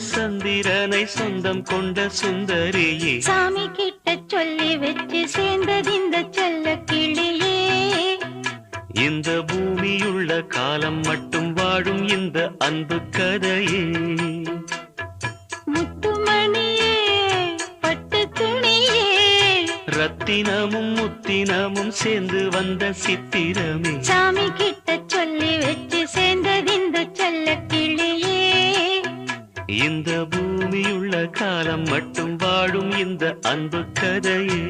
சந்திரனை சொந்தம் கொண்ட சுந்தரியே சாமி கிட்ட சொல்லி வச்சு சேர்ந்தது இந்த செல்ல கிளியே இந்த பூமியுள்ள காலம் மட்டும் வாழும் இந்த அன்பு கதையே முத்துமணியே பட்டு துணியே ரத்தினமும் முத்தினமும் சேர்ந்து வந்த சித்திரமே சாமி கிட்ட சொல்லி வச்சு சேர்ந்தது இந்த செல்ல கிளியே இந்த பூமியுள்ள காலம் மட்டும் வாழும் இந்த அன்பு கதையே